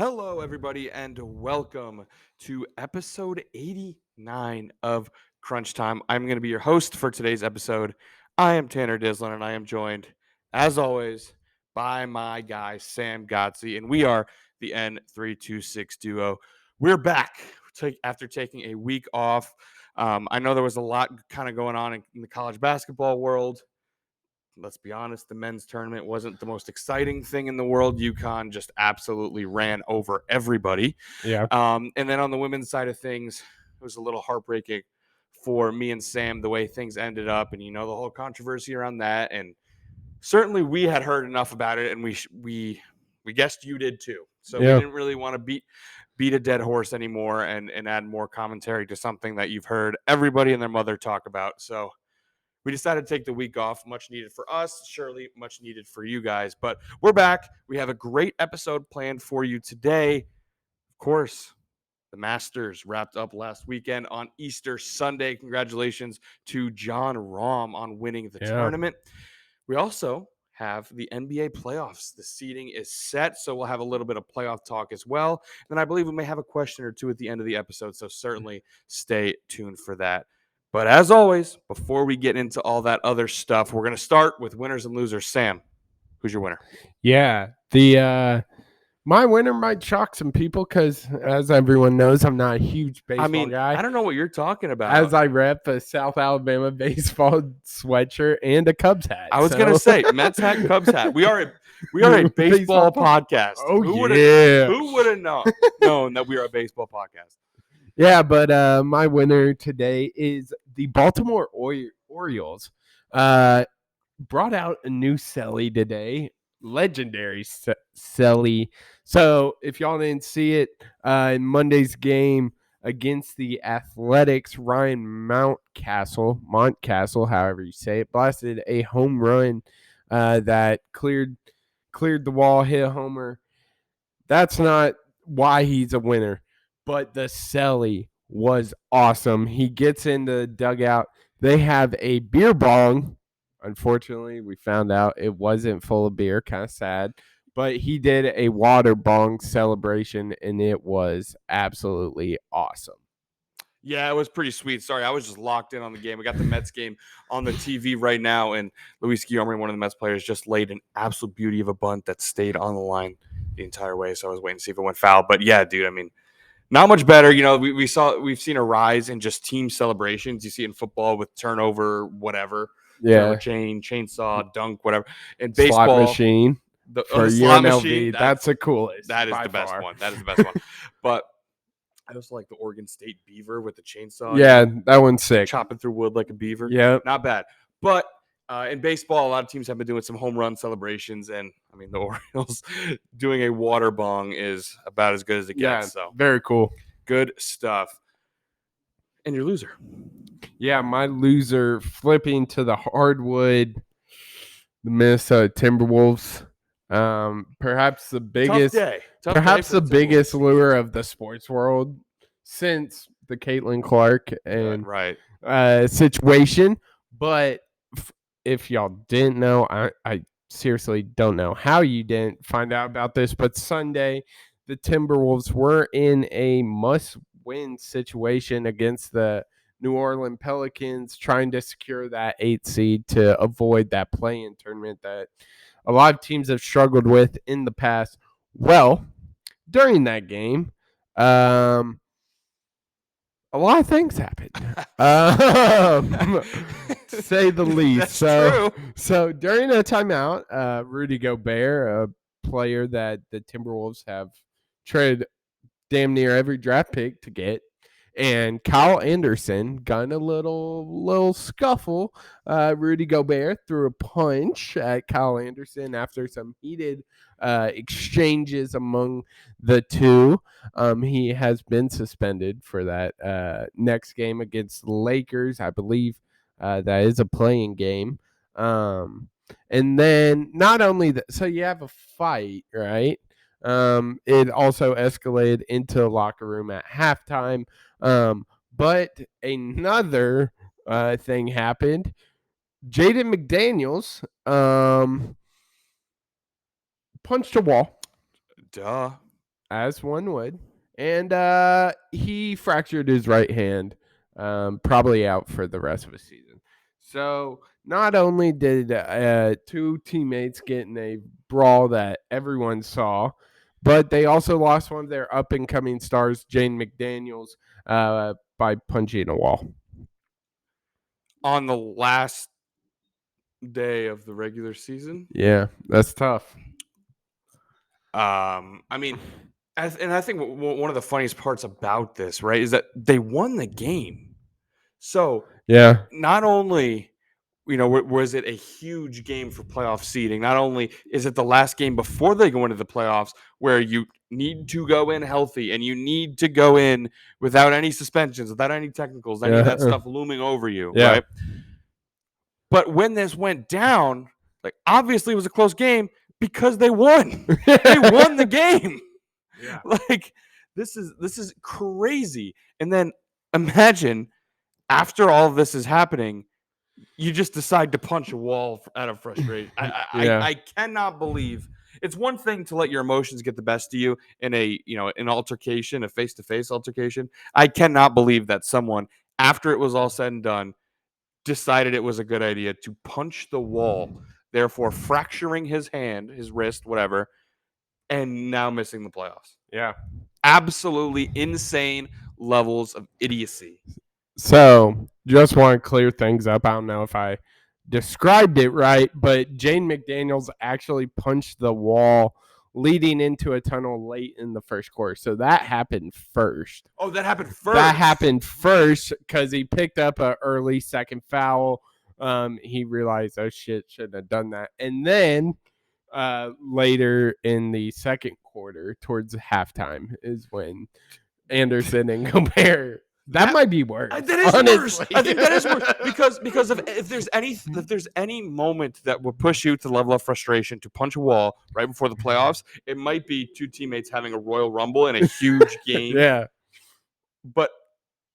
Hello, everybody, and welcome to episode 89 of Crunch Time. I'm going to be your host for today's episode. I am Tanner Dislin, and I am joined, as always, by my guy, Sam Gotzi, and we are the N326 duo. We're back after taking a week off. I know there was a lot kind of going on in the college basketball world. Let's be honest, the men's tournament wasn't the most exciting thing in the world. UConn just absolutely ran over everybody. Yeah. And then on the women's side of things, it was a little heartbreaking for me and Sam the way things ended up, and the whole controversy around that. And certainly we had heard enough about it, and we guessed you did too. So we Yeah. didn't really want to beat a dead horse anymore and add more commentary to something that you've heard everybody and their mother talk about. So we decided to take the week off, much needed for us, surely much needed for you guys. But we're back. We have a great episode planned for you today. Of course, the Masters wrapped up last weekend on Easter Sunday. Congratulations to Jon Rahm on winning the tournament. We also have the NBA playoffs. The seeding is set, so we'll have a little bit of playoff talk as well. And I believe we may have a question or two at the end of the episode, so certainly stay tuned for that. But as always, before we get into all that other stuff, we're going to start with winners and losers. Sam, who's your winner? Yeah. My winner might shock some people because, as everyone knows, I'm not a huge baseball guy. I don't know what you're talking about. As I rep a South Alabama baseball sweatshirt and a Cubs hat. I was going to say Mets hat, Cubs hat. We are a baseball podcast. Oh, Who would have known that we are a baseball podcast? Yeah, but my winner today is the Baltimore Orioles. Brought out a new Selly today, legendary Selly. So if y'all didn't see it, in Monday's game against the Athletics, Ryan Mountcastle, however you say it, blasted a home run that cleared the wall, hit a homer. That's not why he's a winner, but the Selly was awesome. He gets in the dugout. They have a beer bong. Unfortunately, we found out it wasn't full of beer. Kind of sad. But he did a water bong celebration, and it was absolutely awesome. Yeah, it was pretty sweet. Sorry, I was just locked in on the game. We got the Mets game on the TV right now, and Luis Guillorme, one of the Mets players, just laid an absolute beauty of a bunt that stayed on the line the entire way. So I was waiting to see if it went foul. But yeah, dude, I mean, not much better. We've seen a rise in just team celebrations. You see it in football with turnover, whatever. Yeah. Chainsaw, dunk, whatever. And baseball, slot machine for slot UNLV. machine, that's the coolest. That is the best one. That is the best one. But I also like the Oregon State beaver with the chainsaw. Yeah, that one's sick. Chopping through wood like a beaver. Yeah. Not bad. But in baseball, a lot of teams have been doing some home run celebrations. And, I mean, the Orioles doing a water bong is about as good as it gets. So very cool. Good stuff. And your loser? Yeah, my loser, flipping to the hardwood, the Minnesota Timberwolves. Perhaps the biggest, biggest lure of the sports world since the Caitlin Clark and situation. But if y'all didn't know, I seriously don't know how you didn't find out about this. But Sunday, the Timberwolves were in a must-win situation against the New Orleans Pelicans, trying to secure that 8th seed to avoid that play-in tournament that a lot of teams have struggled with in the past. Well, during that game, a lot of things happened, to say the least. So during a timeout, Rudy Gobert, a player that the Timberwolves have traded damn near every draft pick to get, and Kyle Anderson got in a little scuffle. Rudy Gobert threw a punch at Kyle Anderson after some heated exchanges among the two. He has been suspended for that next game against the Lakers. I believe that is a playing game. And then not only that, so you have a fight, right? It also escalated into the locker room at halftime. But another thing happened. Jaden McDaniels punched a wall. Duh. as one would. And he fractured his right hand, probably out for the rest of the season. So not only did two teammates get in a brawl that everyone saw, but they also lost one of their up-and-coming stars, Jane McDaniels, by punching a wall. On the last day of the regular season? Yeah, that's tough. I mean, and I think one of the funniest parts about this, right, is that they won the game. So yeah, not only, was it a huge game for playoff seeding, not only is it the last game before they go into the playoffs where you need to go in healthy and you need to go in without any suspensions, without any technicals, any of that stuff looming over you, right? But when this went down, like obviously it was a close game because they won. They won the game. Yeah. Like this is crazy. And then imagine after all of this is happening, you just decide to punch a wall out of frustration. I cannot believe it's one thing to let your emotions get the best of you in an altercation, a face-to-face altercation. I cannot believe that someone, after it was all said and done, decided it was a good idea to punch the wall, therefore fracturing his hand, his wrist, whatever, and now missing the playoffs. Yeah. Absolutely insane levels of idiocy. So, just want to clear things up. I don't know if I described it right, but Jane McDaniels actually punched the wall leading into a tunnel late in the first quarter. So that happened first. Oh, that happened first. That happened first because he picked up an early second foul. He realized, oh shit, shouldn't have done that. And then later in the second quarter, towards halftime, is when Anderson and Gobert. That might be worse. That is worse. I think that is worse because if there's any moment that will push you to the level of frustration to punch a wall right before the playoffs, it might be two teammates having a Royal Rumble in a huge game. Yeah. But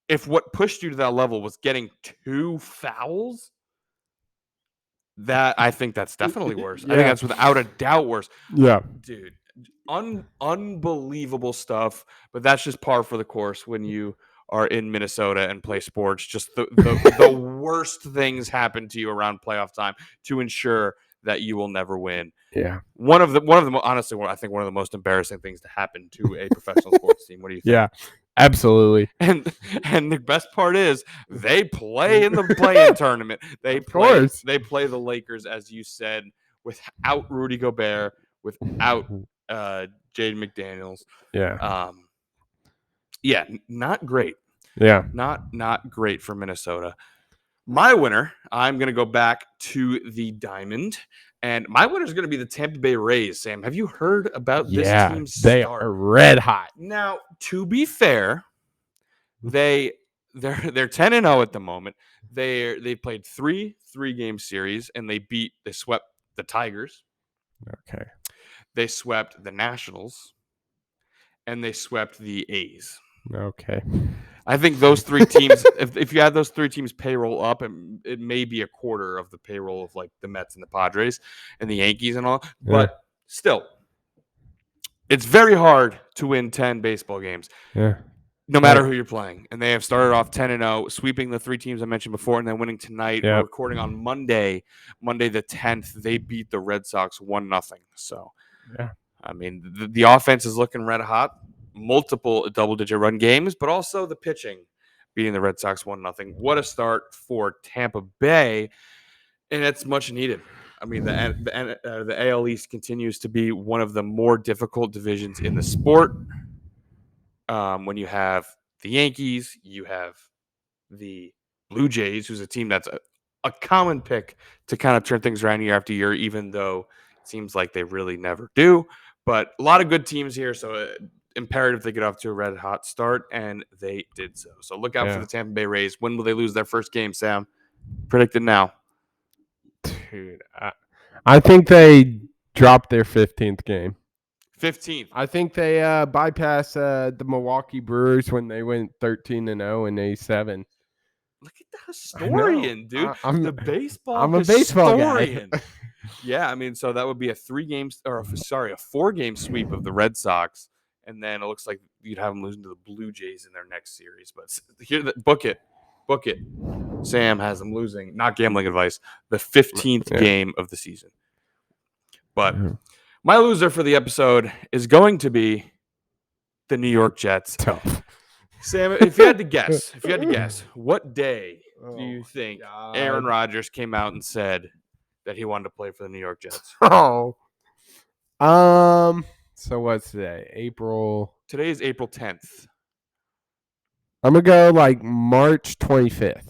if what pushed you to that level was getting 2 fouls, I think that's definitely worse. Yeah. I think that's without a doubt worse. Yeah. Dude, unbelievable stuff, but that's just par for the course when you are in Minnesota and play sports. Just the worst things happen to you around playoff time to ensure that you will never win. Yeah. One of the honestly, I think one of the most embarrassing things to happen to a professional sports team. What do you think? Yeah, absolutely. And the best part is they play in the play-in tournament. They play the Lakers, as you said, without Rudy Gobert, without Jaden McDaniels. Yeah. Yeah, not great. Yeah. Not great for Minnesota. My winner, I'm going to go back to the Diamond, and my winner is going to be the Tampa Bay Rays. Sam, have you heard about this team's start? They are red hot. Now, to be fair, they're 10-0 at the moment. They played three-game series, and they swept the Tigers. Okay. They swept the Nationals, and they swept the A's. Okay. I think those 3 teams, if you add those 3 teams' payroll up, it may be a quarter of the payroll of like the Mets and the Padres and the Yankees and all. But still, it's very hard to win 10 baseball games. Yeah. No matter who you're playing. And they have started off 10-0, sweeping the 3 teams I mentioned before, and then winning tonight. We're recording on Monday the 10th. They beat the Red Sox 1-0. So, I mean, the offense is looking red hot. Multiple double-digit run games, but also the pitching beating the Red Sox 1-0. What a start for Tampa Bay, and it's much needed. I mean, the AL East continues to be one of the more difficult divisions in the sport. When you have the Yankees, you have the Blue Jays, who's a team that's a common pick to kind of turn things around year after year, even though it seems like they really never do. But a lot of good teams here, so imperative they get off to a red hot start, and they did so. So look out for the Tampa Bay Rays. When will they lose their first game, Sam? Predict it now. Dude, I think they dropped their 15th game. 15th. I think they bypassed the Milwaukee Brewers when they went 13-0 in '87. Look at the historian, dude. The baseball. I'm a baseball guy. Yeah, I mean, so that would be a 4-game sweep of the Red Sox, and then it looks like you'd have them losing to the Blue Jays in their next series. But here, book it. Sam has them losing. Not gambling advice. The 15th game of the season. But my loser for the episode is going to be the New York Jets. Tough. Sam, if you had to guess, what day do you think Aaron Rodgers came out and said that he wanted to play for the New York Jets? So what's today? April. Today is April 10th. I'm gonna go like March 25th.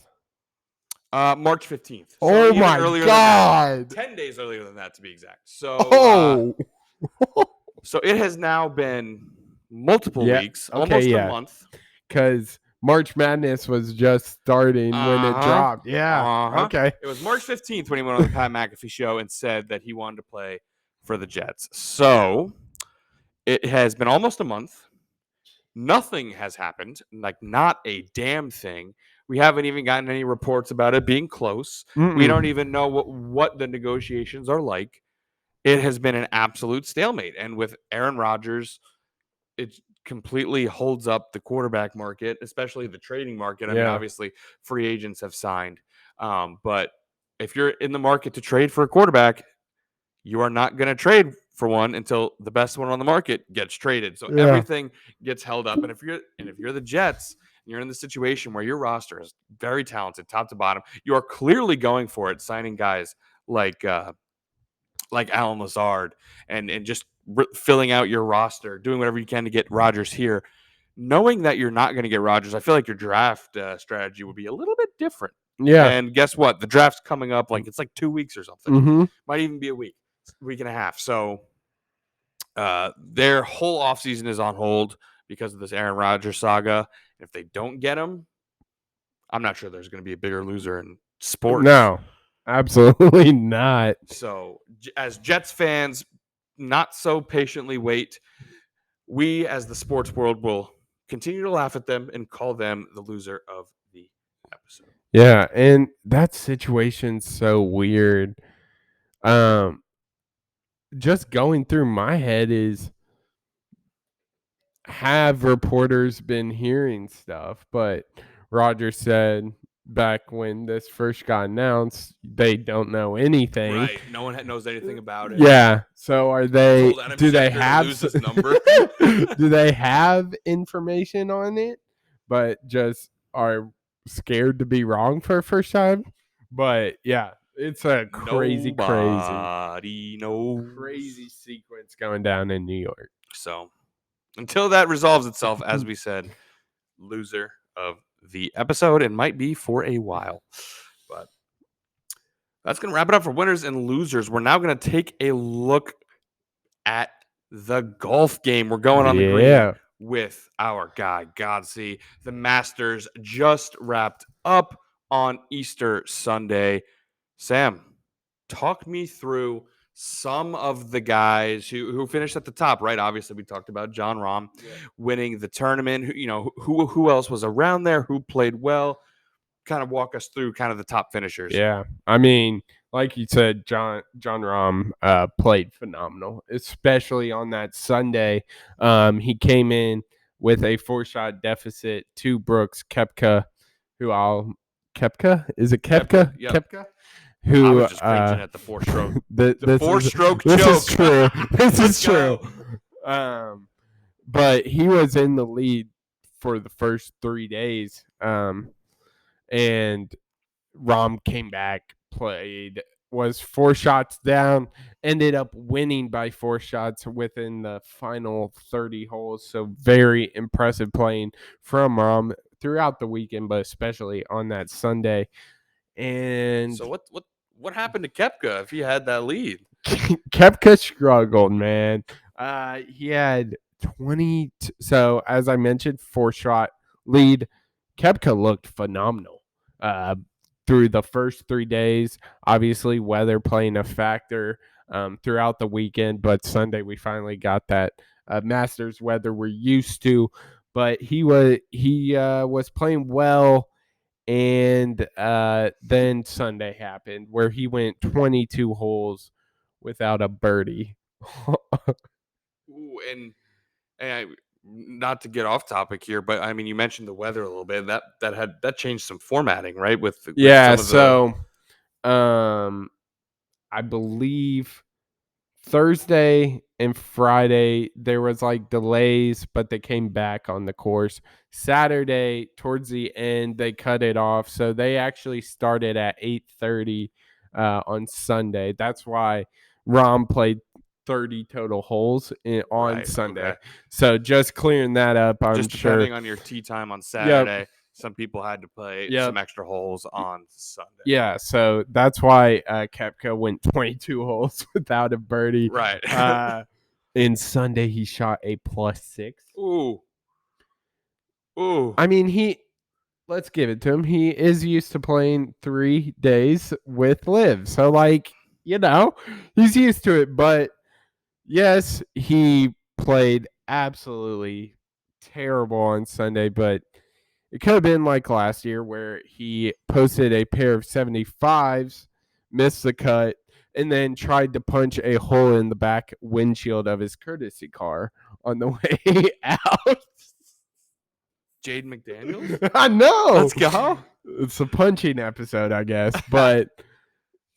March 15th. So oh my God! 10 days earlier than that, to be exact. So, so it has now been multiple weeks, almost a month. Because March Madness was just starting when it dropped. Yeah. Okay. It was March 15th when he went on the Pat McAfee show and said that he wanted to play for the Jets. So it has been almost a month. Nothing has happened. Like, not a damn thing. We haven't even gotten any reports about it being close. We don't even know what the negotiations are like. It has been an absolute stalemate. And with Aaron Rodgers, it completely holds up the quarterback market, especially the trading market. I mean, obviously, free agents have signed. But if you're in the market to trade for a quarterback, you are not going to trade for one until the best one on the market gets traded. So everything gets held up. And if you're the Jets, and you're in the situation where your roster is very talented, top to bottom, you are clearly going for it, signing guys like Alan Lazard and just filling out your roster, doing whatever you can to get Rodgers here. Knowing that you're not going to get Rodgers, I feel like your draft strategy would be a little bit different. Yeah. And guess what? The draft's coming up like it's like 2 weeks or something. Might even be a week and a half. So their whole offseason is on hold because of this Aaron Rodgers saga. If they don't get him, I'm not sure there's going to be a bigger loser in sports. No, absolutely not. So as Jets fans, not so patiently wait. We, as the sports world, will continue to laugh at them and call them the loser of the episode. Yeah, and that situation's so weird. Just going through my head is, have reporters been hearing stuff? But Roger said back when this first got announced, they don't know anything. Right. No one knows anything about it. Yeah. So are they? Do they have this number? Do they have information on it, but just are scared to be wrong for a first time? But yeah, it's a crazy sequence going down in New York. So until that resolves itself, as we said, loser of the episode, and might be for a while. But that's going to wrap it up for winners and losers. We're now going to take a look at the golf game. We're going on the green with our guy, Godsey. The Masters just wrapped up on Easter Sunday. Sam, talk me through some of the guys who finished at the top, right? Obviously, we talked about Jon Rahm winning the tournament. Who else was around there? Who played well? Kind of walk us through kind of the top finishers. Yeah, I mean, like you said, Jon Rahm played phenomenal, especially on that Sunday. He came in with a 4-shot deficit to Brooks Koepka, Is it Koepka? Yep. Koepka? I was just preaching at the 4-stroke. The 4-stroke joke. This is true. This is true. But he was in the lead for the first 3 days. And Rahm came back, was 4 shots down, ended up winning by 4 shots within the final 30 holes. So very impressive playing from Rahm throughout the weekend, but especially on that Sunday. And so what happened to Koepka if he had that lead? Koepka struggled, man. He had 20. So as I mentioned, 4-shot lead. Koepka looked phenomenal through the first 3 days. Obviously, weather playing a factor throughout the weekend, but Sunday we finally got that Masters weather we're used to. But he was playing well. And then Sunday happened where he went 22 holes without a birdie. Ooh, and not to get off topic here, but I mean, you mentioned the weather a little bit. That changed some formatting, right? With Yeah, some of the so I believe Thursday and Friday there was like delays, but they came back on the course. Saturday towards the end they cut it off, so they actually started at 8:30 on Sunday. That's why Rahm played 30 total holes on right. Sunday. Okay. So just clearing that up, I'm Just sure. depending on your tee time on Yep. Saturday, some people had to play Yep. some extra holes on Sunday. Yeah, so that's why Koepka went 22 holes without a birdie. Right. In Sunday, he shot a +6. Ooh. Ooh. I mean, let's give it to him. He is used to playing 3 days with Liv. So, like, he's used to it. But yes, he played absolutely terrible on Sunday, but it could have been like last year where he posted a pair of 75s, missed the cut, and then tried to punch a hole in the back windshield of his courtesy car on the way out. Jaden McDaniels? I know. Let's go. It's a punching episode, I guess. But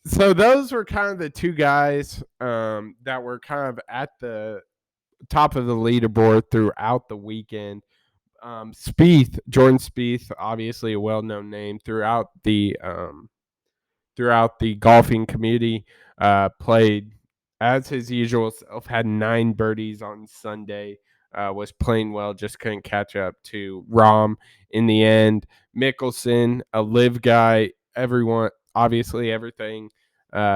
so those were kind of the two guys that were kind of at the top of the leaderboard throughout the weekend. Jordan Spieth, obviously a well-known name throughout the golfing community, played as his usual self, had 9 birdies on Sunday, was playing well, just couldn't catch up to Rahm in the end. Mickelson, a live guy, everyone, obviously everything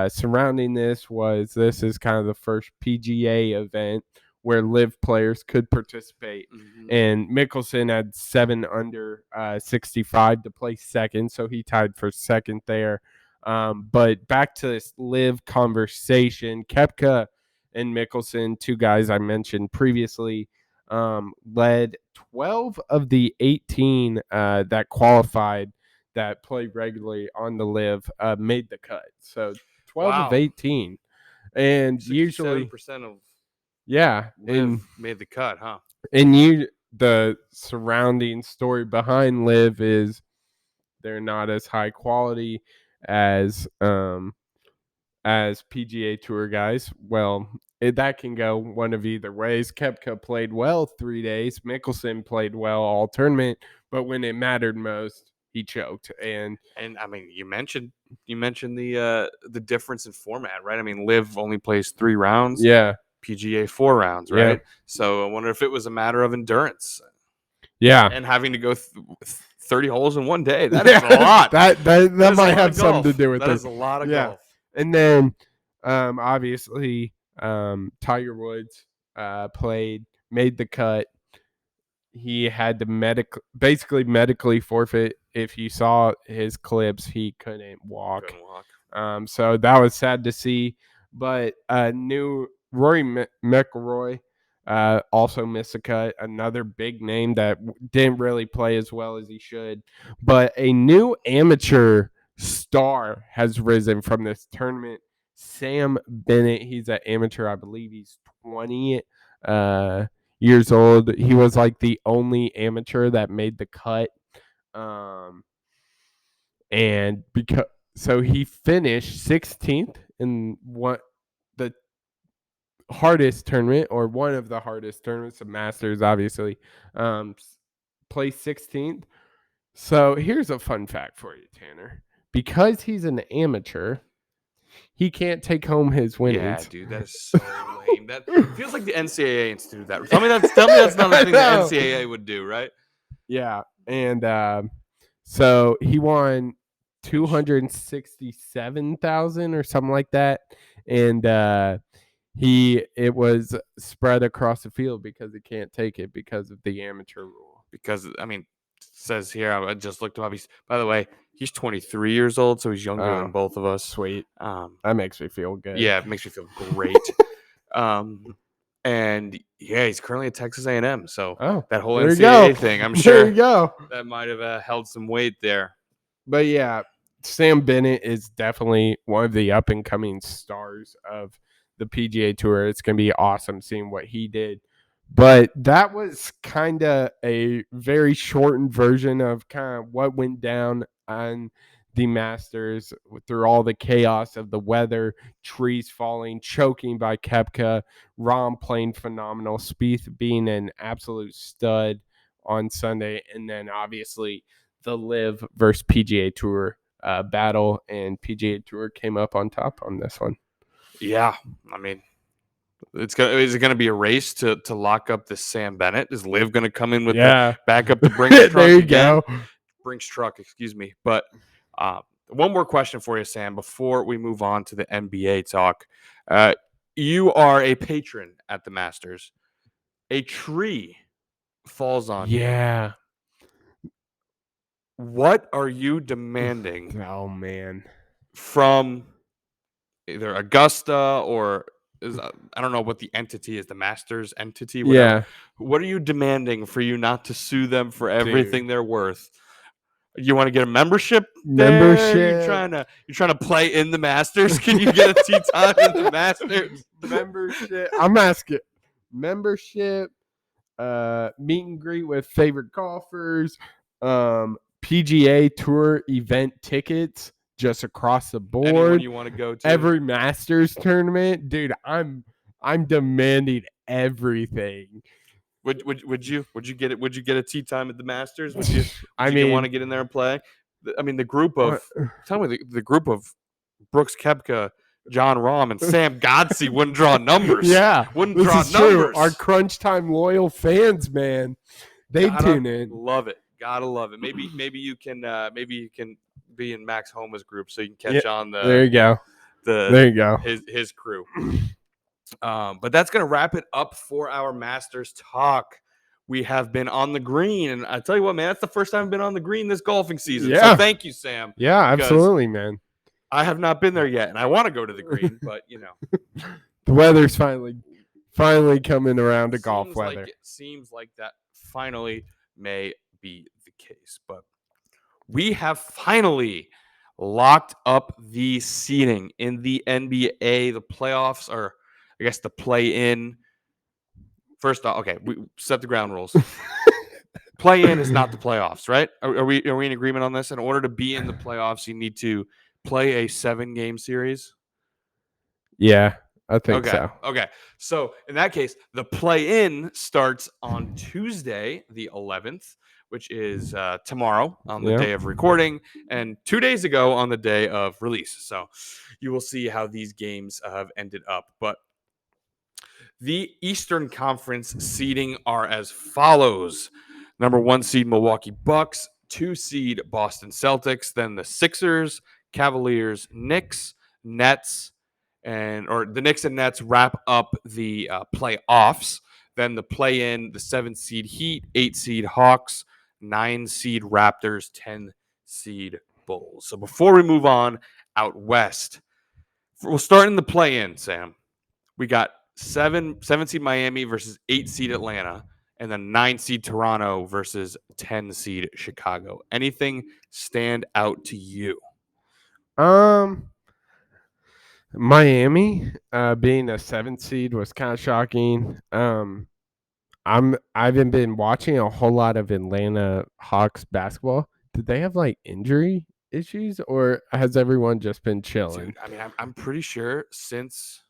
surrounding this is kind of the first PGA event where live players could participate. Mhm. And Mickelson had 7 under 65 to play second, so he tied for second there. But back to this live conversation, Koepka and Mickelson, 2 guys I mentioned previously, led 12 of the 18 that qualified that play regularly on the live made the cut. So 12 of 18. And usually 67% of yeah, Liv made the cut, huh? And the surrounding story behind Liv is they're not as high quality as PGA Tour guys. Well, that can go one of either ways. Koepka played well 3 days. Mickelson played well all tournament, but when it mattered most, he choked. And I mean, you mentioned the difference in format, right? I mean, Liv only plays 3 rounds. Yeah. PGA 4 rounds, Yeah. right? So I wonder if it was a matter of endurance. Yeah. And having to go 30 holes in one day. That is a lot. that might have something to do with that. That it. is a lot of golf. And then obviously Tiger Woods made the cut. He had to basically medically forfeit. If you saw his clips, he couldn't walk. So that was sad to see. But new Rory McIlroy also missed a cut. Another big name that didn't really play as well as he should. But a new amateur star has risen from this tournament. Sam Bennett. He's an amateur. I believe he's 20 years old. He was like the only amateur that made the cut. And so he finished 16th in the hardest tournament, or one of the hardest tournaments, the Masters, obviously. Placed 16th. So here's a fun fact for you, Tanner. Because he's an amateur, he can't take home his winnings. Yeah, dude, that is so lame. That feels like the NCAA instituted that. Tell me that's not a thing the NCAA would do, right? Yeah, and so he won 267,000 or something like that, and it was spread across the field because he can't take it because of the amateur rule. Because I mean, it says here, I just looked him up. By the way, he's 23 years old, so he's younger than both of us. Sweet. That makes me feel good. Yeah, it makes me feel great. And yeah, he's currently at Texas A&M. So that whole NCAA thing, I'm sure there you go. That might have held some weight there. But yeah, Sam Bennett is definitely one of the up and coming stars of the PGA Tour. It's going to be awesome seeing what he did. But that was kind of a very shortened version of kind of what went down on the Masters through all the chaos of the weather, trees falling, choking by Koepka, Rahm playing phenomenal, Spieth being an absolute stud on Sunday, and then obviously the Live versus PGA Tour battle, and PGA Tour came up on top on this one. Yeah, I mean, is it gonna be a race to lock up this Sam Bennett? Is Liv gonna come in with the backup to Brinks truck? There you go. Brinks truck, excuse me. But one more question for you, Sam, before we move on to the NBA talk. You are a patron at the Masters. A tree falls on you. Yeah. What are you demanding? Oh man. From either Augusta or I don't know what the entity is, the Masters entity, whatever. Yeah. What are you demanding for you not to sue them for everything they're worth? You want to get a membership? You're trying to play in the Masters? Can you get a tee time in the Masters? Membership. I'm asking membership, meet and greet with favorite golfers, PGA Tour event tickets just across the board. Anyone you want to go to? Every Masters tournament, dude. I'm demanding everything. Would you get it? Would you get a tee time at the Masters? Would you? Want to get in there and play? I mean, the group of the group of Brooks Koepka, Jon Rahm, and Sam Godsey wouldn't draw numbers. Yeah, wouldn't draw numbers. True. Our Crunch Time loyal fans, man, they tune in. Love it. Gotta love it. Maybe you can be in Max Homa's group so you can catch on the. There you go. There you go. His crew. But that's going to wrap it up for our Masters talk. We have been on the green, and I tell you what, man, that's the first time I've been on the green this golfing season. Yeah. So thank you, Sam. Yeah, absolutely, man. I have not been there yet, and I want to go to the green, but the weather's finally coming around to golf weather. It seems like that finally may be the case, but we have finally locked up the seeding in the NBA. The playoffs are, I guess, the play-in. First off, okay, we set the ground rules. Play-in is not the playoffs, right? Are we in agreement on this? In order to be in the playoffs, you need to play a 7-game series? Yeah, I think so. Okay, so in that case, the play-in starts on Tuesday, the 11th, which is tomorrow on the day of recording, and 2 days ago on the day of release. So you will see how these games have ended up. But the Eastern Conference seeding are as follows. Number 1 seed Milwaukee Bucks, 2 seed Boston Celtics, then the Sixers, Cavaliers, Knicks, Nets, the Knicks and Nets wrap up the playoffs. Then the play-in, the 7 seed Heat, 8 seed Hawks, 9 seed Raptors, 10 seed Bulls. So before we move on out west, we'll start in the play-in, Sam. We got 7 seed Miami versus 8 seed Atlanta, and then 9 seed Toronto versus 10 seed Chicago. Anything stand out to you? Miami being a 7 seed was kind of shocking. I haven't been watching a whole lot of Atlanta Hawks basketball. Did they have like injury issues, or has everyone just been chilling? Dude, I mean, I'm pretty sure since,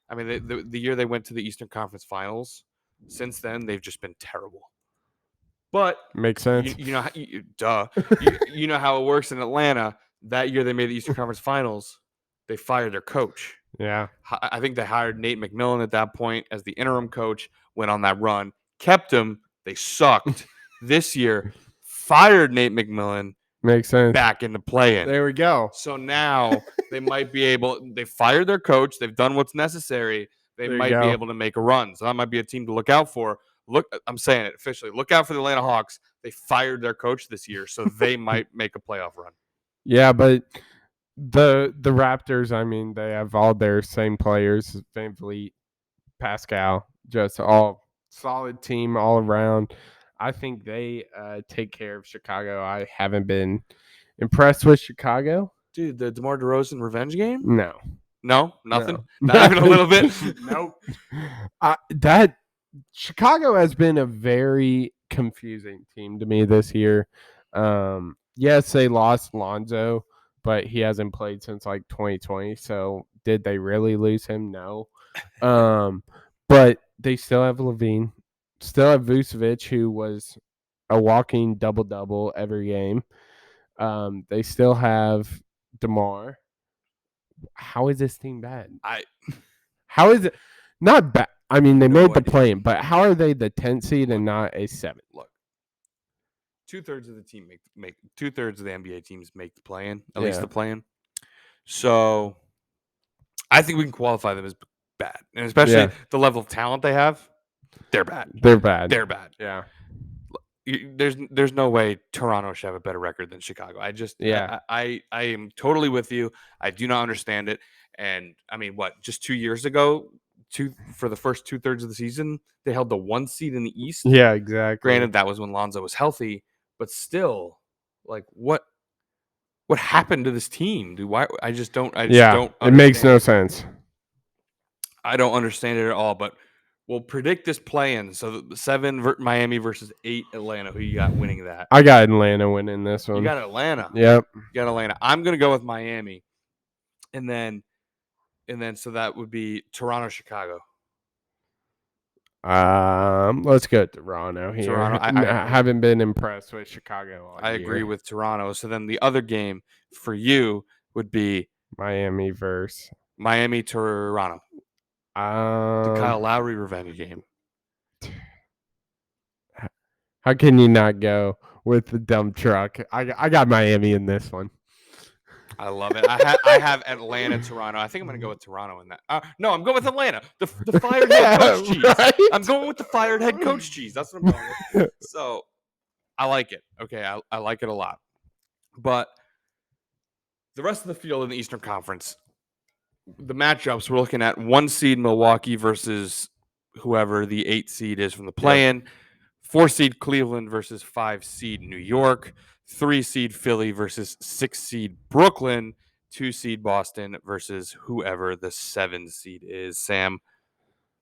I mean, the year they went to the Eastern Conference Finals, since then they've just been terrible. But makes sense. You know, you know how it works in Atlanta. That year they made the Eastern Conference Finals. They fired their coach. Yeah. I think they hired Nate McMillan at that point as the interim coach, went on that run, kept him. They sucked. This year, fired Nate McMillan. Makes sense. Back into play-in. There we go. So now they might be able, they fired their coach. They've done what's necessary. They might be able to make a run. So that might be a team to look out for. I'm saying it officially. Look out for the Atlanta Hawks. They fired their coach this year, so they might make a playoff run. Yeah, but the Raptors, I mean, they have all their same players, VanVleet, Pascal, just all solid team all around. I think they take care of Chicago. I haven't been impressed with Chicago. Dude, the DeMar DeRozan revenge game? No, nothing. No. Not even a little bit. Nope. Chicago has been a very confusing team to me this year. Yes, they lost Lonzo, but he hasn't played since like 2020. So did they really lose him? No. But they still have Levine, still have Vucevic, who was a walking double double every game. They still have DeMar. How is this team bad? How is it not bad? I mean, they made the play, but how are they the 10th seed and not a 7th? Look, 2/3 of the team make 2/3 of the NBA teams make the play-in, at least the play-in. So I think we can qualify them as bad, and especially the level of talent they have. They're bad. They're bad. They're bad. Yeah. There's no way Toronto should have a better record than Chicago. I am totally with you. I do not understand it. And I mean, just 2 years ago, for the first 2/3 of the season, they held the 1 seed in the East. Yeah, exactly. Granted, that was when Lonzo was healthy, but still, like what happened to this team? Why? I just don't. Don't. It makes no sense. I don't understand it at all. But we'll predict this play-in. So 7 Miami versus 8 Atlanta. Who you got winning that? I got Atlanta winning this one. You got Atlanta. Yep. You got Atlanta. I'm gonna go with Miami, and then so that would be Toronto, Chicago. Let's go Toronto here. Toronto. I haven't been impressed with Chicago all I year. agree with Toronto. So then the other game for you would be Miami versus Toronto. The Kyle Lowry revenge game. How can you not go with the dump truck? I got Miami in this one. I love it. I have Atlanta, Toronto. I think I'm going to go with Toronto in that. No, I'm going with Atlanta. The fired head coach cheese. Right? I'm going with the fired head coach cheese. That's what I'm going with. So I like it. Okay, I like it a lot. But the rest of the field in the Eastern Conference, the matchups, we're looking at 1 seed Milwaukee versus whoever the 8 seed is from the play-in. 4 seed Cleveland versus 5 seed New York. 3 seed Philly versus 6 seed Brooklyn. 2 seed Boston versus whoever the 7 seed is. Sam,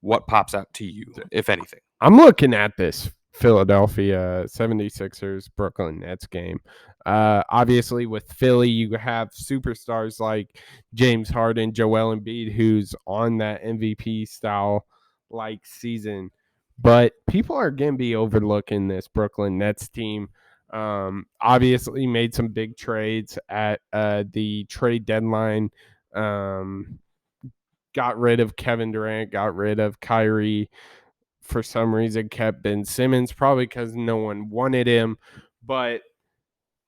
what pops out to you, if anything? I'm looking at this Philadelphia 76ers Brooklyn Nets game. Obviously, with Philly, you have superstars like James Harden, Joel Embiid, who's on that MVP style like season. But people are going to be overlooking this Brooklyn Nets team. Obviously made some big trades at the trade deadline. Got rid of Kevin Durant, got rid of Kyrie. For some reason, kept Ben Simmons, probably because no one wanted him. But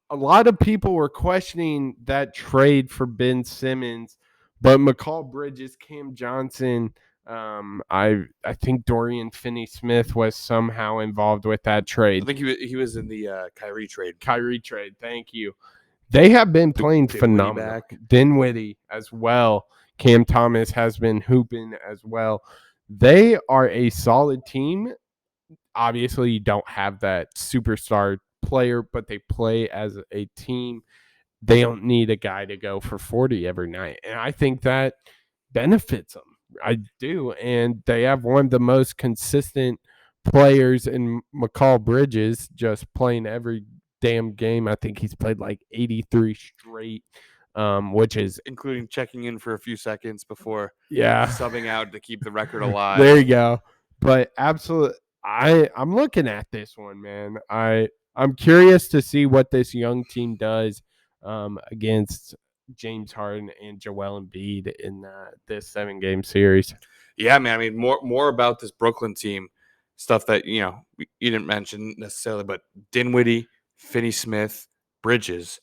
a lot of people were questioning that trade for Ben Simmons. But McCall Bridges, Cam Johnson, I think Dorian Finney-Smith was somehow involved with that trade. I think he was in the Kyrie trade. Kyrie trade, thank you. They have been playing phenomenal. Dinwiddie as well. Cam Thomas has been hooping as well. They are a solid team. Obviously, you don't have that superstar player, but they play as a team. They don't need a guy to go for 40 every night. And I think that benefits them. I do. And they have one of the most consistent players in McCall Bridges, just playing every damn game. I think he's played like 83 straight, which is including checking in for a few seconds before subbing out to keep the record alive. There you go. But absolutely, I'm looking at this one, man. I'm curious to see what this young team does against James Harden and Joel Embiid in this 7-game series. Yeah, man. I mean, more about this Brooklyn team, stuff that you didn't mention necessarily, but Dinwiddie, Finney-Smith, Bridges.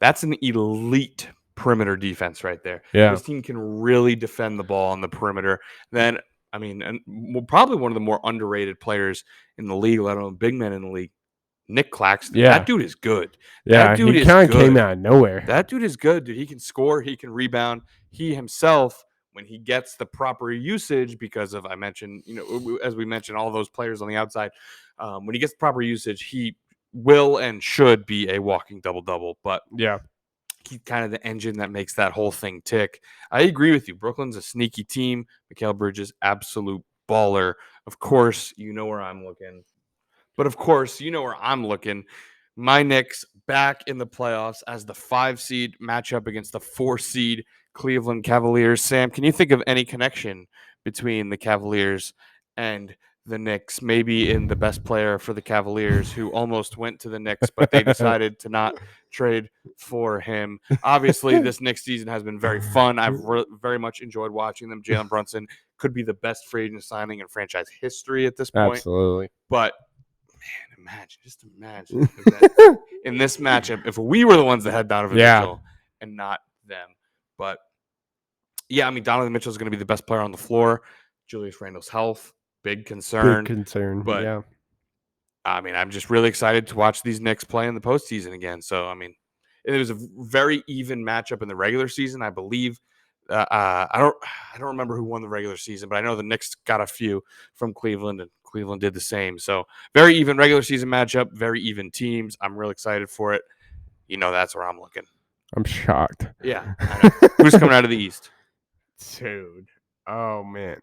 That's an elite perimeter defense right there. Yeah, this team can really defend the ball on the perimeter. Then, I mean, and probably one of the more underrated players in the league, let alone big men in the league, Nick Claxton. Yeah. That dude is good. Yeah, that dude he kind of came out of nowhere. That dude is good, dude. He can score. He can rebound. He himself, when he gets the proper usage, because of, I mentioned, as we mentioned, all those players on the outside, when he gets the proper usage, he will and should be a walking double-double. But yeah, he's kind of the engine that makes that whole thing tick. I agree with you. Brooklyn's a sneaky team. Mikal Bridges, absolute baller. Of course, you know where I'm looking. But of course, you know where I'm looking. My Knicks back in the playoffs as the 5 seed matchup against the 4 seed Cleveland Cavaliers. Sam, can you think of any connection between the Cavaliers and the Knicks? Maybe in the best player for the Cavaliers who almost went to the Knicks, but they decided to not trade for him. Obviously, this Knicks season has been very fun. I've very much enjoyed watching them. Jalen Brunson could be the best free agent signing in franchise history at this point. Absolutely. But imagine in this matchup if we were the ones that had Donovan Mitchell and not them. But yeah, I mean, Donovan Mitchell is going to be the best player on the floor. Julius Randle's health, big concern. But yeah. I mean, I'm just really excited to watch these Knicks play in the postseason again. So I mean, it was a very even matchup in the regular season, I believe. I don't remember who won the regular season, but I know the Knicks got a few from Cleveland, and Cleveland did the same. So very even regular season matchup, very even teams. I'm real excited for it. You know, that's where I'm looking. I'm shocked. Yeah. I know. Who's coming out of the East? Dude. Oh, man.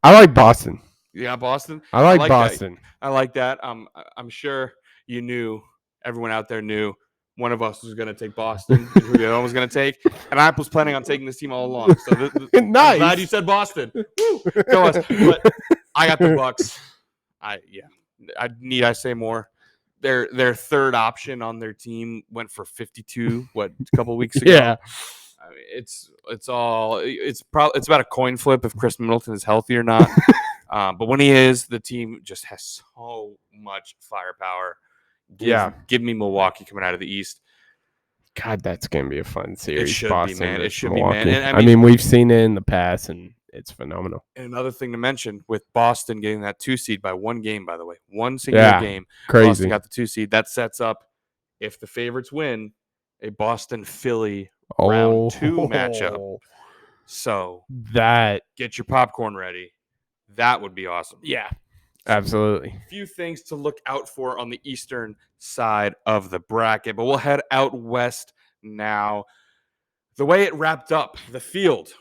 I like Boston. Yeah, Boston. I like Boston. I like that. I'm sure you knew, everyone out there knew one of us was going to take Boston, and who the other one was going to take. And I was planning on taking this team all along. So nice. I'm glad you said Boston. Woo! Go us. But I got the Bucks. Need I say more? Their third option on their team went for 52. A couple weeks ago? Yeah. I mean, it's about a coin flip if Chris Middleton is healthy or not. But when he is, the team just has so much firepower. Give me Milwaukee coming out of the East. God, that's gonna be a fun series. It should Boston be, man. It should Milwaukee. be, man. And I mean, we've seen it in the past, and it's phenomenal. And another thing to mention, with Boston getting that 2 seed by one game, by the way, one single game, crazy. Boston got the 2 seed. That sets up, if the favorites win, a Boston-Philly round 2 matchup. So get your popcorn ready. That would be awesome. Yeah. Absolutely. A few things to look out for on the eastern side of the bracket, but we'll head out west now. The way it wrapped up, the field.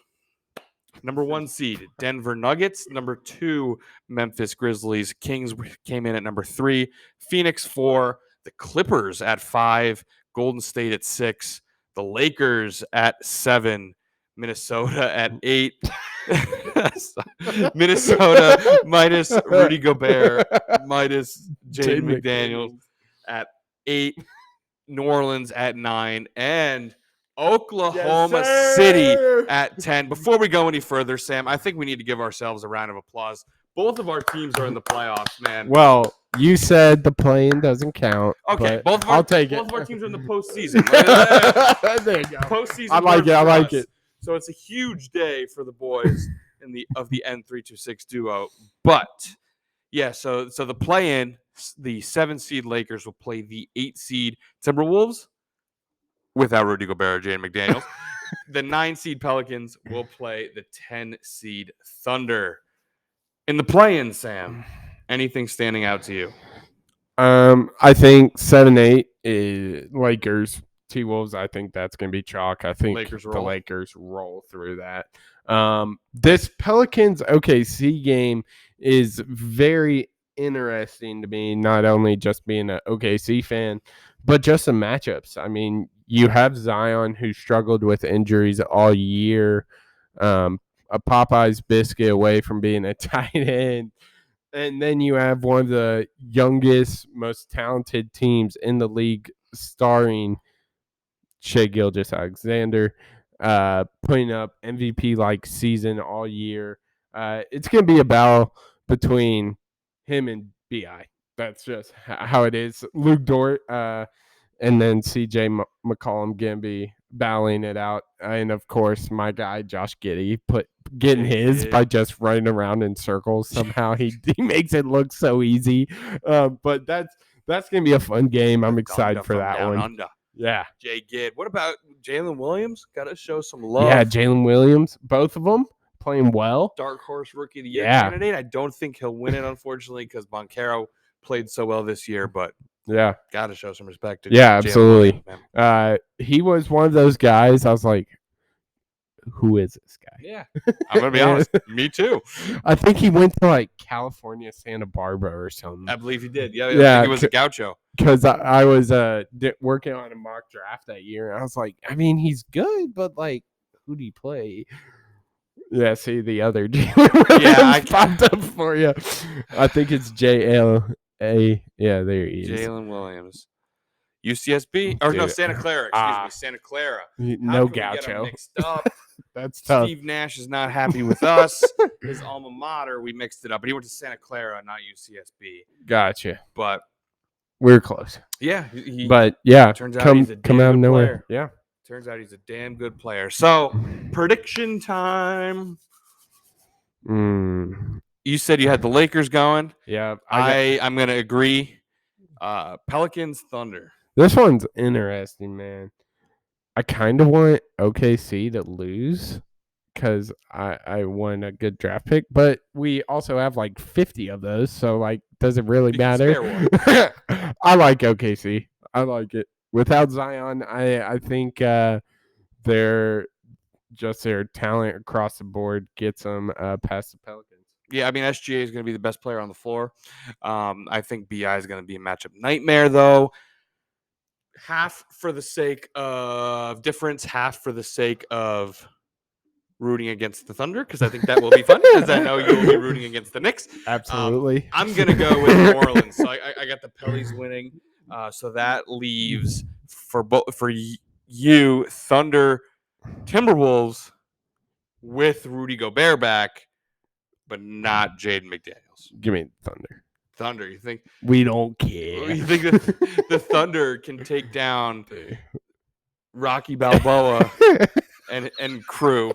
Number 1 seed, Denver Nuggets. Number 2, Memphis Grizzlies. Kings came in at number 3. Phoenix 4. The Clippers at 5. Golden State at 6. The Lakers at 7. Minnesota at 8. Minnesota minus Rudy Gobert minus Jaden McDaniels at 8. New Orleans at 9. And Oklahoma City at 10. Before we go any further, Sam, I think we need to give ourselves a round of applause. Both of our teams are in the playoffs, man. Well, you said the play-in doesn't count. Okay, I'll take it. Both of our teams are in the postseason. There you go. Postseason. I like it. So it's a huge day for the boys of the N326 duo. But yeah, so the play-in, the 7 seed Lakers will play the 8 seed Timberwolves without Rudy Gobert or Jaden McDaniels. The 9 seed Pelicans will play the 10 seed Thunder. In the play-in, Sam, anything standing out to you? I think 7-8 is Lakers. T-Wolves, I think that's going to be chalk. I think the Lakers roll through that. This Pelicans OKC game is very interesting to me, not only just being an OKC fan, but just the matchups. I mean, you have Zion, who struggled with injuries all year, a Popeye's biscuit away from being a tight end. And then you have one of the youngest, most talented teams in the league starring Shai Gilgeous-Alexander, putting up MVP-like season all year. It's going to be a battle between him and B.I. That's just how it is. Luke Dort and then C.J. McCollum going to be battling it out. And, of course, my guy Josh Giddey getting his by just running around in circles. Somehow he makes it look so easy. But that's going to be a fun game. I'm excited for that one. Under. Yeah. Jay Gidd. What about Jalen Williams? Got to show some love. Yeah, Jalen Williams. Both of them playing well. Dark horse rookie of the year candidate. I don't think he'll win it, unfortunately, because Banchero played so well this year, but yeah, got to show some respect to absolutely. Williams, he was one of those guys I was like, who is this guy? Yeah, I'm gonna be honest. Me too. I think he went to like California, Santa Barbara or something. I believe he did. Yeah, I think he was a gaucho. Because I was working on a mock draft that year, and I was like, I mean, he's good, but like, who do you play? Yeah, see the other I popped up for you. I think it's JLA. Yeah, there he is. Jalen Williams. UCSB or no, Santa Clara. Excuse me, Santa Clara. No gaucho. Mixed up. That's tough. Steve Nash is not happy with us. His alma mater, we mixed it up, but he went to Santa Clara, not UCSB. Gotcha. But we're close. Yeah, but yeah, turns out he's a come out of nowhere. Player. Yeah, turns out he's a damn good player. So prediction time. You said you had the Lakers going. Yeah, I'm gonna agree. Pelicans, Thunder. This one's interesting, man. I kind of want OKC to lose because I won a good draft pick, but we also have like 50 of those, so like, does it really matter? I like OKC. I like it. Without Zion, I think their talent across the board gets them past the Pelicans. Yeah, I mean, SGA is going to be the best player on the floor. I think BI is going to be a matchup nightmare, though. Half for the sake of difference, half for the sake of rooting against the Thunder, because I think that will be fun, because I know you will be rooting against the Knicks. Absolutely. I'm going to go with New Orleans. So I got the Pellies winning. So that leaves for you, Thunder, Timberwolves with Rudy Gobert back, but not Jaden McDaniels. Give me Thunder. Thunder, you think? We don't care. You think that the Thunder can take down Rocky Balboa and crew?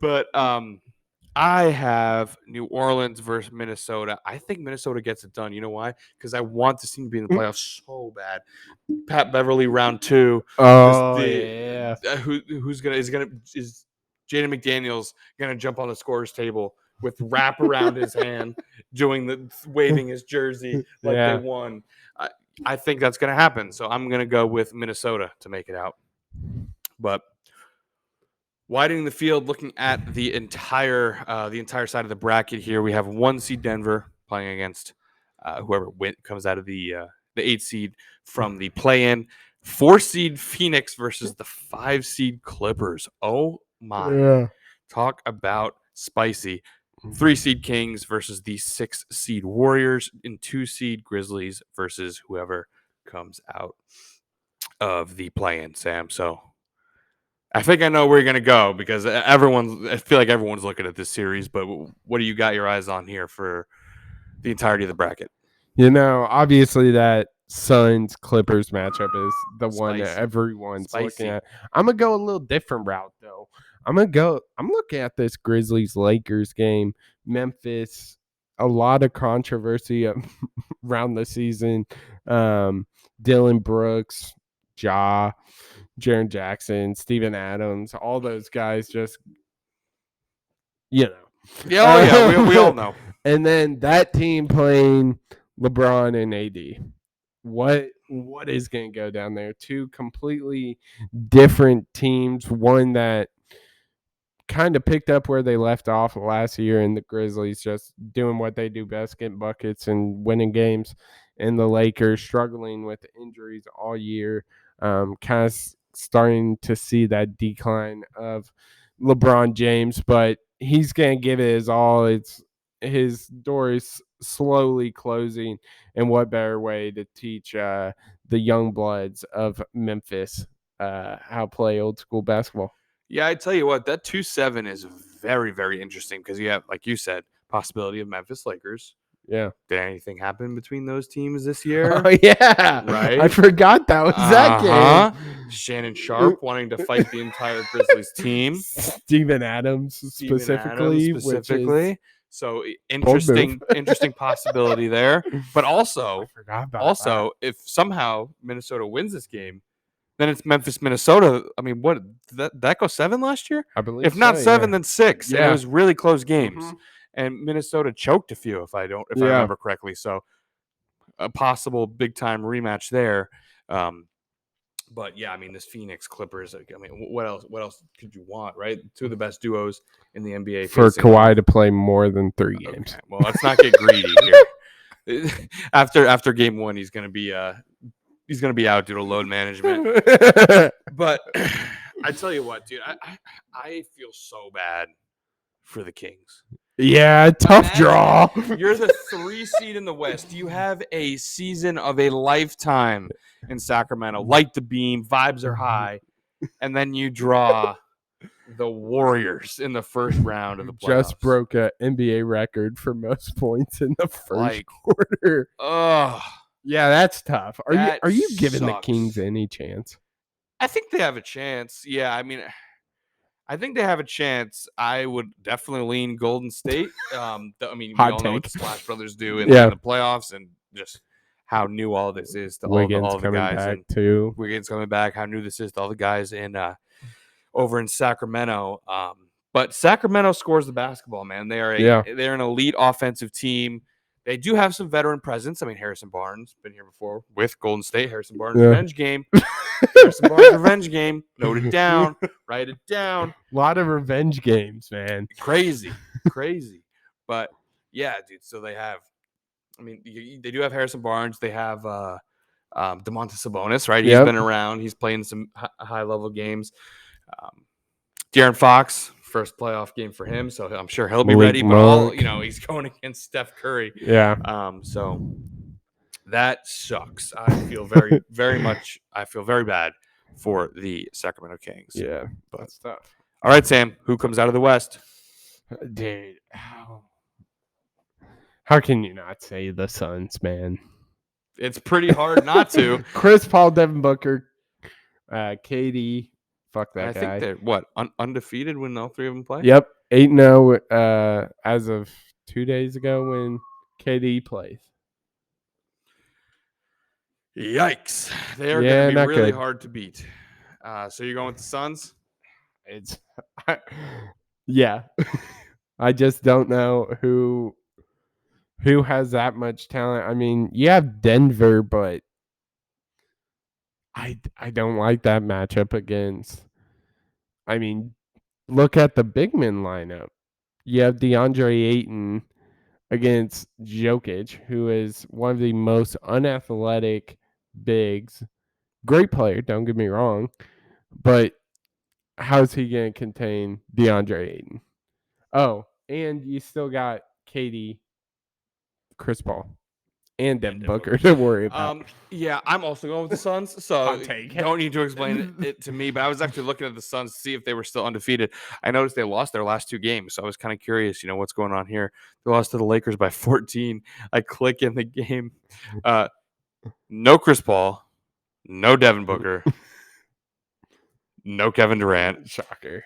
But I have New Orleans versus Minnesota. I think Minnesota gets it done. You know why? Because I want this team to be in the playoffs so bad. Pat Beverly round 2. Oh yeah. Is Jaden McDaniels gonna jump on the scorer's table with wrap around his hand, waving his jersey like they won? I think that's gonna happen. So I'm gonna go with Minnesota to make it out. But widening the field, looking at the entire side of the bracket here, we have 1 seed Denver playing against whoever comes out of the 8 seed from the play-in. 4 seed Phoenix versus the 5 seed Clippers. Oh my! Yeah. Talk about spicy. 3 seed Kings versus the 6 seed Warriors, and 2 seed Grizzlies versus whoever comes out of the play-in. Sam, so I think I know where you're going to go, because I feel like everyone's looking at this series, but what do you got your eyes on here for the entirety of the bracket? You know, obviously that Suns Clippers matchup is the one that everyone's looking at. I'm going to go a little different route, though. I'm looking at this Grizzlies Lakers game. Memphis, a lot of controversy around the season. Dylan Brooks, Ja, Jaren Jackson, Steven Adams, all those guys just, you know. Yeah, we all know. And then that team playing LeBron and AD. What is going to go down there? 2 completely different teams. One that kind of picked up where they left off last year, and the Grizzlies just doing what they do best, getting buckets and winning games. And the Lakers struggling with injuries all year. Kind of starting to see that decline of LeBron James, but he's going to give it his all. His door is slowly closing, and what better way to teach the young bloods of Memphis how to play old school basketball. Yeah, I tell you what, that 2-7 is very, very interesting, because you have, like you said, possibility of Memphis Lakers. Yeah. Did anything happen between those teams this year? Oh, yeah. Right? I forgot that was that game. Shannon Sharp wanting to fight the entire Grizzlies team. Steven Adams specifically. So interesting possibility there. But also, if somehow Minnesota wins this game, then it's Memphis, Minnesota. I mean, what that go 7 last year? I believe. If not 7, then 6. Yeah. And it was really close games, and Minnesota choked a few, if I remember correctly. So a possible big time rematch there. But yeah, I mean, this Phoenix Clippers. I mean, what else? What else could you want, right? Two of the best duos in the NBA for facing Kawhi off. to play more than 3 games. Okay, well, let's not get greedy here. After game 1, he's gonna be out due to load management. But I tell you what, dude, I feel so bad for the Kings. Yeah, tough draw. You're the 3 seed in the West. You have a season of a lifetime in Sacramento. Light the beam, vibes are high, and then you draw the Warriors in the first round of the playoffs. Just broke an NBA record for most points in the first quarter. Oh, yeah, that's tough. Are you giving the sucks. Kings any chance? I think they have a chance. Yeah, I mean, I think they have a chance. I would definitely lean Golden State. I mean, we all know what the Splash Brothers do in the playoffs, and just how new all this is to all the guys. Back too. Wiggins coming back. How new this is to all the guys in over in Sacramento. But Sacramento scores the basketball, man. They're an elite offensive team. They do have some veteran presence. I mean, Harrison Barnes been here before with Golden State. Harrison Barnes revenge game. Harrison Barnes revenge game. Note it down. Write it down. A lot of revenge games, man. Crazy. But yeah, dude. So they have. I mean, they do have Harrison Barnes. They have Domantas Sabonis, right? He's been around. He's playing some high level games. De'Aaron Fox, first playoff game for him, so I'm sure he'll be ready. But he's going against Steph Curry. Yeah. So that sucks. I feel very, very much. I feel very bad for the Sacramento Kings. Yeah, that's tough. All right, Sam. Who comes out of the West? Dude, how can you not say the Suns, man? It's pretty hard not to. Chris Paul, Devin Booker, KD. Fuck that guy. I think they're undefeated when all 3 of them play. Yep, 8-0 as of 2 days ago when KD plays. Yikes! They are going to be really hard to beat. So you're going with the Suns? Yeah. I just don't know who has that much talent. I mean, you have Denver, but I don't like that matchup against. I mean, look at the big men lineup. You have DeAndre Ayton against Jokic, who is one of the most unathletic bigs. Great player, don't get me wrong, but how's he going to contain DeAndre Ayton? Oh, and you still got KD, Chris Paul, and Devin Booker to worry about. Yeah, I'm also going with the Suns, so don't need to explain it to me. But I was actually looking at the Suns to see if they were still undefeated. I noticed they lost their last 2 games, so I was kind of curious, what's going on here. They lost to the Lakers by 14. I click in the game. No Chris Paul, no Devin Booker, no Kevin Durant. Shocker.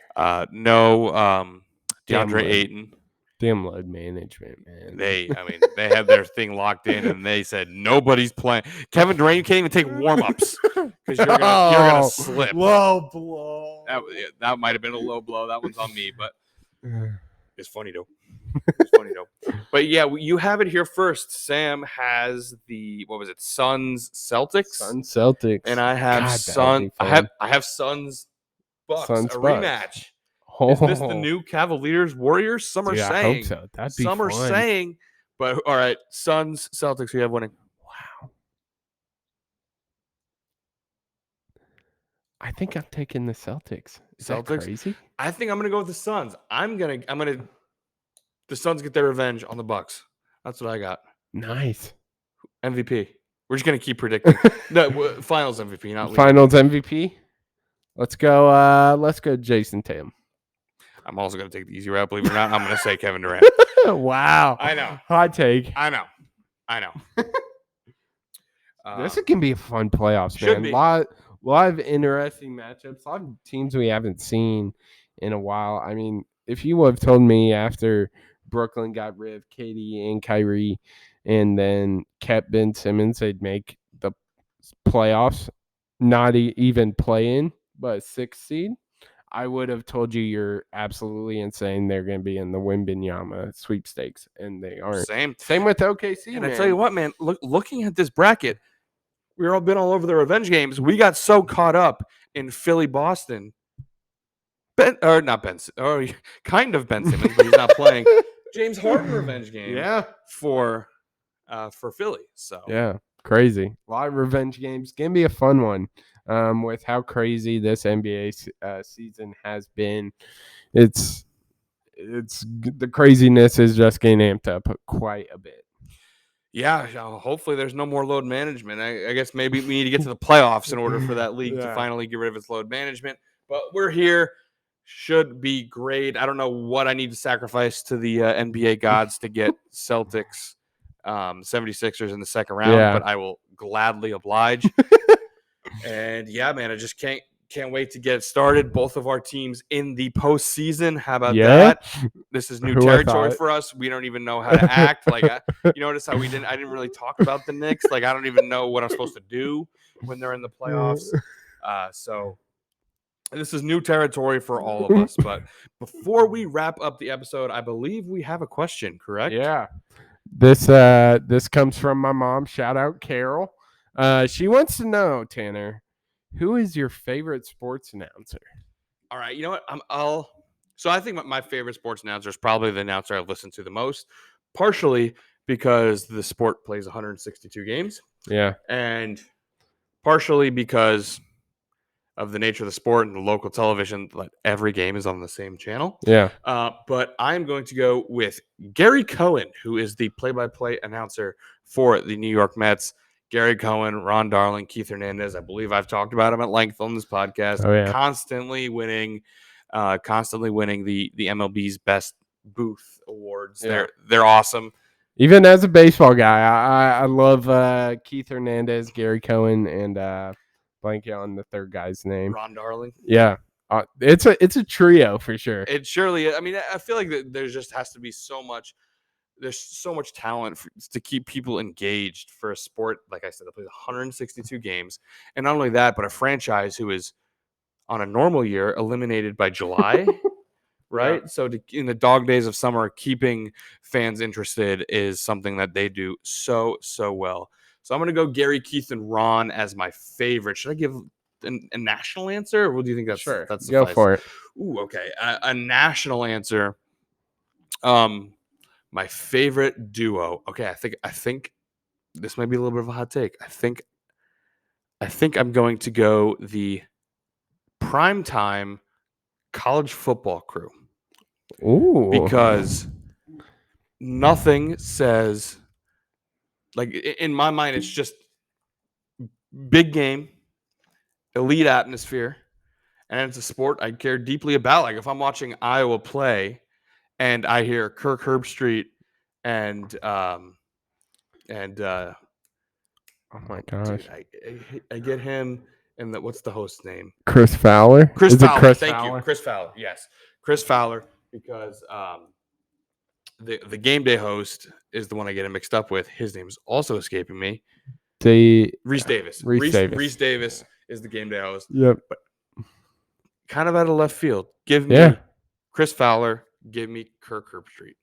No DeAndre Ayton. Damn load management, man. They had their thing locked in, and they said nobody's playing. Kevin Durant, you can't even take warm-ups because you're gonna slip. Low blow. That might have been a low blow. That one's on me, but it's funny though. But yeah, you have it here first. Sam has the Suns Celtics. And I have I have Suns Bucks, rematch. Is this the new Cavaliers Warriors? Some are saying. I hope so. That'd be Some are saying. But all right, Suns Celtics. We have winning. Wow. I think I'm taking the Celtics. Is that crazy? I think I'm gonna go with the Suns. The Suns get their revenge on the Bucks. That's what I got. Nice. MVP. We're just gonna keep predicting. No, Finals MVP, not Finals MVP. Let's go, Jason Tatum. I'm also gonna take the easy route. Believe it or not, I'm gonna say Kevin Durant. Wow. I know. Hot take. I know. This can be a fun playoffs, man. A lot of interesting matchups. A lot of teams we haven't seen in a while. I mean, if you would have told me after Brooklyn got rid of KD and Kyrie and then kept Ben Simmons, they'd make the playoffs, not even play in, but a 6th seed, I would have told you you're absolutely insane. They're going to be in the Wembanyama sweepstakes, and they aren't. Same with OKC, and man. I tell you what, man, looking at this bracket, we were all been all over the revenge games. We got so caught up in Philly, Boston. Not Benson, or kind of Ben Simmons, but he's not playing. James Harden revenge game. Yeah. For Philly. So yeah, crazy. A lot of revenge games. Gonna be a fun one. With how crazy this NBA season has been, it's the craziness is just getting amped up quite a bit. Yeah, hopefully there's no more load management. I guess maybe we need to get to the playoffs in order for that league to finally get rid of its load management. But we're here. Should be great. I don't know what I need to sacrifice to the NBA gods to get Celtics 76ers in the second round, but I will gladly oblige. And yeah, man, I just can't wait to get it started. Both of our teams in the postseason. How about that? This is new territory for us. We don't even know how to act. Like, you notice how I didn't really talk about the Knicks. Like, I don't even know what I'm supposed to do when they're in the playoffs. So this is new territory for all of us. But before we wrap up the episode, I believe we have a question, correct? Yeah. This comes from my mom. Shout out Carol. She wants to know, Tanner, who is your favorite sports announcer? All right, you know what? So I think my favorite sports announcer is probably the announcer I've listened to the most, partially because the sport plays 162 games. Yeah. And partially because of the nature of the sport and the local television, like every game is on the same channel. Yeah. But I'm going to go with Gary Cohen, who is the play-by-play announcer for the New York Mets. Gary Cohen, Ron Darling, Keith Hernandez. I believe I've talked about him at length on this podcast. Oh, yeah. Constantly winning the MLB's best booth awards. Yeah. They're awesome. Even as a baseball guy, I love Keith Hernandez, Gary Cohen, and blanking on the third guy's name. Ron Darling. Yeah. It's a trio for sure. It surely is. I mean, I feel like there just has to be so much. There's so much talent to keep people engaged for a sport, like I said, that plays 162 games. And not only that, but a franchise who is on a normal year eliminated by July, right? Yeah. So in the dog days of summer, keeping fans interested is something that they do so well. So I'm going to go Gary, Keith, and Ron as my favorite. Should I give a national answer, or what do you think that's sure? That's go for it. Ooh, okay. A national answer. My favorite duo. Okay, I think this might be a little bit of a hot take. I think I'm going to go the primetime college football crew. Ooh. Because nothing says, like, in my mind, it's just big game, elite atmosphere, and it's a sport I care deeply about. Like, if I'm watching Iowa play and I hear Kirk Herbstreit and oh my gosh, dude, I get him. And what's the host's name? Chris Fowler. Chris Fowler. Thank you, Chris Fowler. Yes, Chris Fowler. Because the game day host is the one I get him mixed up with. His name is also escaping me. Reese Davis. Reese Davis is the game day host. Yep. But kind of out of left field. Give me Chris Fowler. Give me Kirk Herbstreit.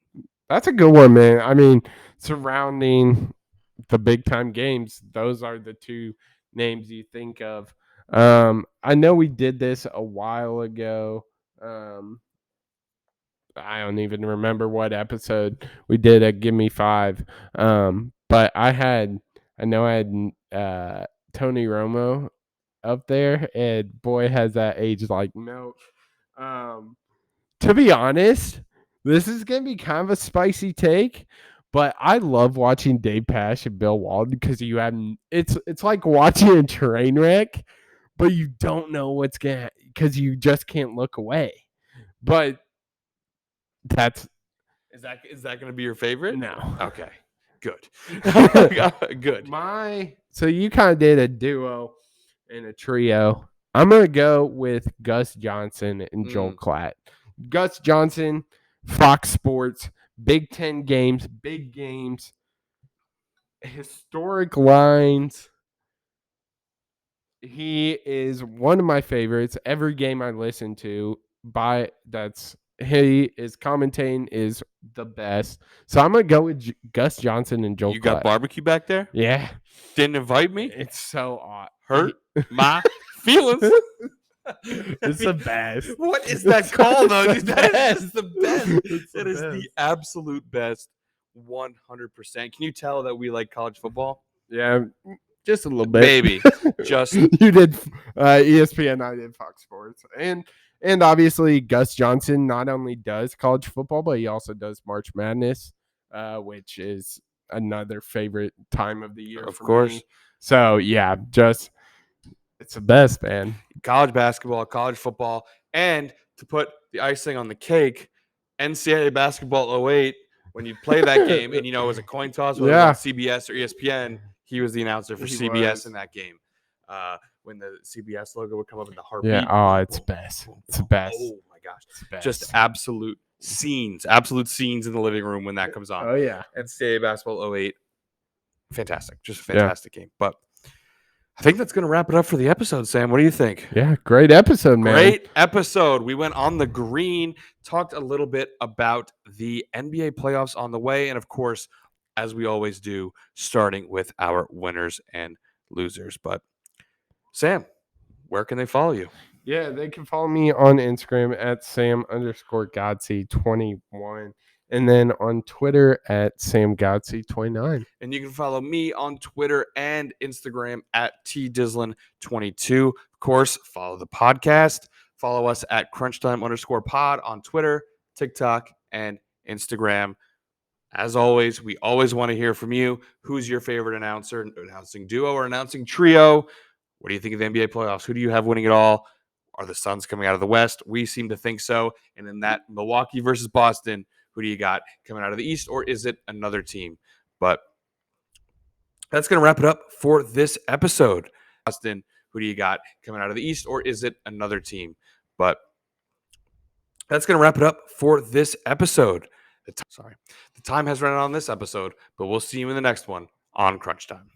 That's a good one, man. I mean, surrounding the big time games, those are the two names you think of. I know we did this a while ago. I don't even remember what episode we did at Give Me Five. But I had Tony Romo up there, and boy, has that aged like milk. To be honest, this is gonna be kind of a spicy take, but I love watching Dave Pasch and Bill Walton because it's like watching a train wreck, but you don't know what's gonna, because you just can't look away. But is that going to be your favorite? No. Okay. Good. Good. So you kind of did a duo and a trio. I'm going to go with Gus Johnson and Joel Klatt. Gus Johnson, Fox Sports, Big Ten games, big games, historic lines. He is one of my favorites. Every game I listen to, that's he is commentating is the best. So I'm gonna go with Gus Johnson and Joel. You got Klatt. barbecue back there? Yeah, Didn't invite me? it's so odd. Hurt my feelings. It's the best. What is that called, though? Dude, that is the best. It's That is the absolute best. 100%. Can you tell that we like college football? Yeah, just a little bit. Maybe. Just you did ESPN, I did Fox Sports, and obviously Gus Johnson not only does college football, but he also does March Madness, which is another favorite time of the year. Of for course. me. So yeah, just it's the best, man. College basketball, college football, and to put the icing on the cake, NCAA basketball 08. When you play that game, and it was a coin toss, whether it was on CBS or ESPN, he was the announcer for CBS in that game. When the CBS logo would come up in the heartbeat. Yeah, it's best. It's the best. Oh my gosh, It's the best. just absolute scenes in the living room when that comes on. Oh yeah, NCAA basketball 08, fantastic, just a fantastic game. But I think that's going to wrap it up for the episode, Sam. What do you think? Yeah, great episode, man. Great episode. We went on the green, talked a little bit about the NBA playoffs on the way, and of course, as we always do, starting with our winners and losers. But Sam, where can they follow you? Yeah, they can follow me on Instagram at Sam_Godsey21. And then on Twitter at SamGodsey29. And you can follow me on Twitter and Instagram at TDislin22. Of course, follow the podcast. Follow us at crunchtime_pod on Twitter, TikTok, and Instagram. As always, we always want to hear from you. Who's your favorite announcing duo or announcing trio? What do you think of the NBA playoffs? Who do you have winning it all? Are the Suns coming out of the West? We seem to think so. And in that Milwaukee versus Boston, who do you got coming out of the East, or is it another team? But that's going to wrap it up for this episode. Boston, who do you got coming out of the East, or is it another team? But that's going to wrap it up for this episode. The time has run out on this episode, but we'll see you in the next one on Crunch Time.